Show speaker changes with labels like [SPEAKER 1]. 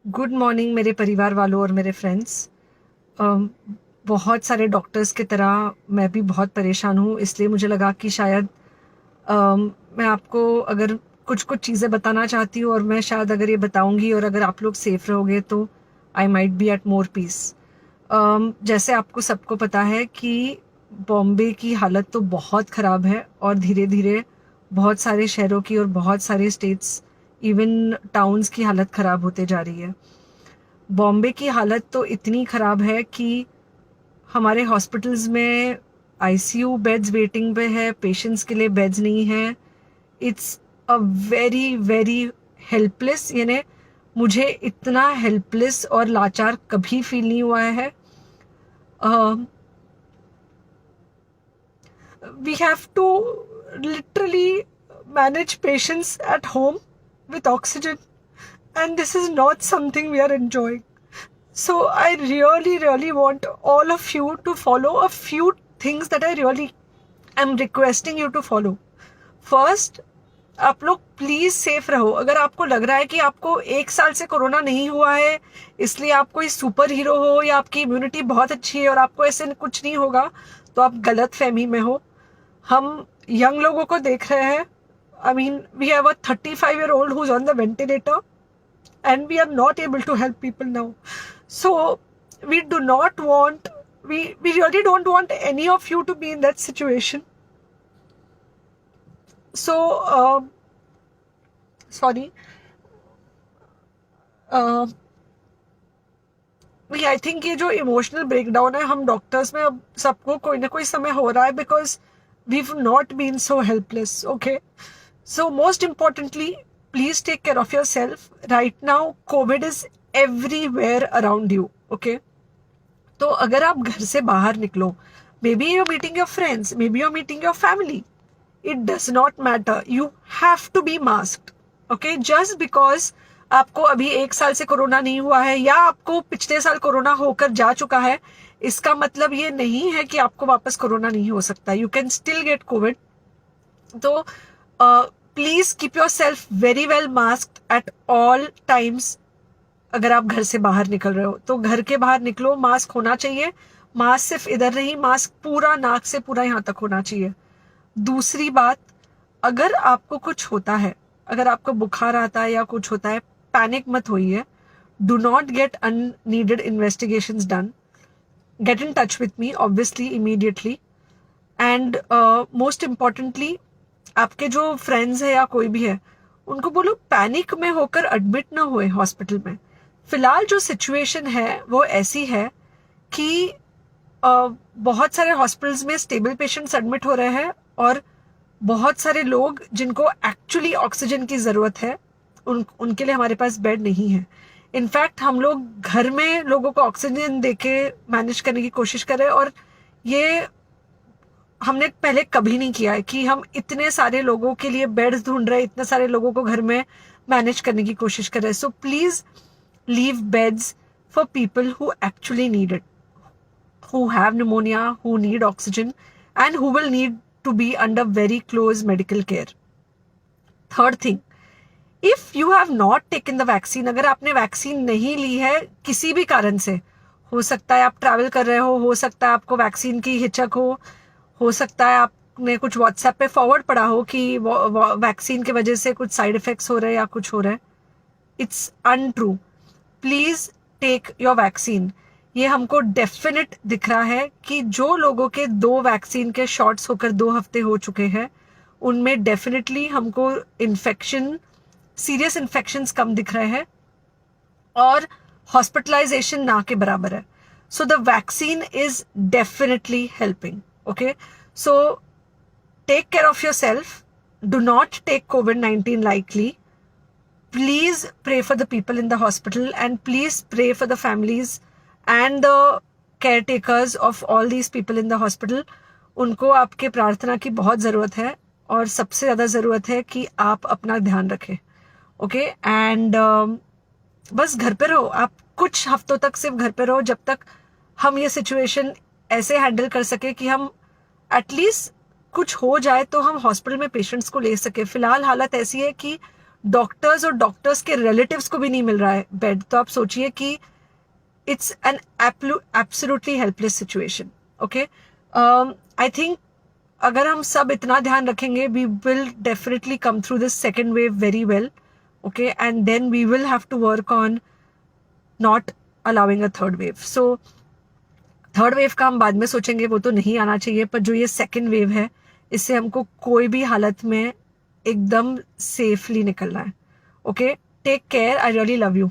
[SPEAKER 1] Good morning मेरे परिवार वालों और मेरे फ्रेंड्स। बहुत सारे डॉक्टर्स की तरह मैं भी बहुत परेशान हूँ, इसलिए मुझे लगा कि शायद मैं आपको अगर कुछ कुछ चीज़ें बताना चाहती हूँ और मैं शायद अगर ये बताऊँगी और अगर आप लोग सेफ रहोगे तो I might be at more peace. जैसे आपको सबको पता है कि बॉम्बे की हालत तो बहुत ख़राब है और धीरे धीरे बहुत सारे शहरों की और बहुत सारे स्टेट्स, इवन टाउन्स की हालत ख़राब होते जा रही है। बॉम्बे की हालत तो इतनी ख़राब है कि हमारे हॉस्पिटल्स में आईसीयू बेड्स वेटिंग पे है, पेशेंट्स के लिए बेड्स नहीं है। It's a very very helpless, यानी मुझे इतना हेल्पलेस और लाचार कभी फील नहीं हुआ है। We have to literally manage patients at home with oxygen, and this is not something we are enjoying. So I really want all of you to follow a few things that I really am requesting you to follow. First, आप लोग please safe रहो। अगर आपको लग रहा है कि आपको 1 साल से कोरोना नहीं हुआ है इसलिए आप कोई सुपर हीरो हो या आपकी इम्यूनिटी बहुत अच्छी है और आपको ऐसे कुछ नहीं होगा, तो आप गलत फहमी में हो। हम यंग लोगों को देख रहे हैं। I mean we have a 35-year-old who's on the ventilator and we are not able to help people now. So we do not want, we really don't want any of you to be in that situation. So sorry, I think ये जो emotional breakdown है हम doctors में अब सबको कोई ना कोई समय हो रहा है, because we not been so helpless. Okay, so most importantly please take care of yourself. Right now COVID is everywhere around you. Okay, तो अगर आप घर से बाहर निकलो, maybe you meeting your friends, maybe you meeting your family, it does not matter, you have to be masked. Okay, just because आपको अभी 1 साल से कोरोना नहीं हुआ है या आपको पिछले साल कोरोना होकर जा चुका है, इसका मतलब ये नहीं है कि आपको वापस कोरोना नहीं हो सकता। You can still get covid. तो please keep yourself very well masked at all times. अगर आप घर से बाहर निकल रहे हो तो घर के बाहर निकलो, मास्क होना चाहिए। मास्क सिर्फ इधर नहीं, मास्क पूरा नाक से पूरा यहाँ तक होना चाहिए। दूसरी बात, अगर आपको कुछ होता है, अगर आपको बुखार आता है या कुछ होता है, पैनिक मत होइए। Do not get unneeded investigations done. Get in touch with me obviously immediately. And most importantly, आपके जो फ्रेंड्स है या कोई भी है उनको बोलो पैनिक में होकर एडमिट ना हुए हॉस्पिटल में। फिलहाल जो सिचुएशन है वो ऐसी है कि बहुत सारे हॉस्पिटल्स में स्टेबल पेशेंट्स एडमिट हो रहे हैं और बहुत सारे लोग जिनको एक्चुअली ऑक्सीजन की ज़रूरत है उनके लिए हमारे पास बेड नहीं है। इनफैक्ट हम लोग घर में लोगों को ऑक्सीजन देके मैनेज करने की कोशिश कर रहे हैं, और ये हमने पहले कभी नहीं किया है कि हम इतने सारे लोगों के लिए बेड्स ढूंढ रहे हैं, इतने सारे लोगों को घर में मैनेज करने की कोशिश कर रहे हैं। So please leave beds for people who actually need it, who have pneumonia, who need oxygen, and who will need to be under very close medical care. Third thing, if you have not taken the vaccine, अगर आपने vaccine नहीं ली है किसी भी कारण से, हो सकता है आप ट्रैवल कर रहे हो सकता है आपको वैक्सीन की हिचक हो सकता है आपने कुछ व्हाट्सएप पे फॉरवर्ड पढ़ा हो कि वैक्सीन की वजह से कुछ साइड इफेक्ट्स हो रहे हैं या कुछ हो रहा है। It's untrue. Please take your vaccine. ये हमको डेफिनेट दिख रहा है कि जो लोगों के 2 वैक्सीन के शॉट्स होकर 2 हफ्ते हो चुके हैं उनमें डेफिनेटली हमको इन्फेक्शन, सीरियस इन्फेक्शंस कम दिख रहे हैं और हॉस्पिटलाइजेशन ना के बराबर है। So the vaccine is definitely helping. Okay, so take care of yourself, do not take COVID-19 lightly. Please pray for the people in the hospital and please pray for the families and the caretakers of all these people in the hospital. उनको आपके प्रार्थना की बहुत ज़रूरत है और सबसे ज़्यादा ज़रूरत है कि आप अपना ध्यान रखें। ओके, एंड बस घर पे रहो। आप कुछ हफ्तों तक सिर्फ घर पे रहो जब तक हम ये सिचुएशन ऐसे हैंडल कर सके कि हम एटलीस्ट कुछ हो जाए तो हम हॉस्पिटल में पेशेंट्स को ले सके। फिलहाल हालत ऐसी है कि डॉक्टर्स और डॉक्टर्स के रिलेटिव्स को भी नहीं मिल रहा है बेड, तो आप सोचिए कि it's an absolutely helpless situation. Okay, I think अगर हम सब इतना ध्यान रखेंगे, we will definitely come through this second wave very well. Okay, and then we will have to work on not allowing a third wave. So third wave का हम बाद में सोचेंगे, वो तो नहीं आना चाहिए, पर जो ये सेकेंड वेव है इससे हमको कोई भी हालत में एकदम सेफली निकलना है. Okay, take care, I really love you.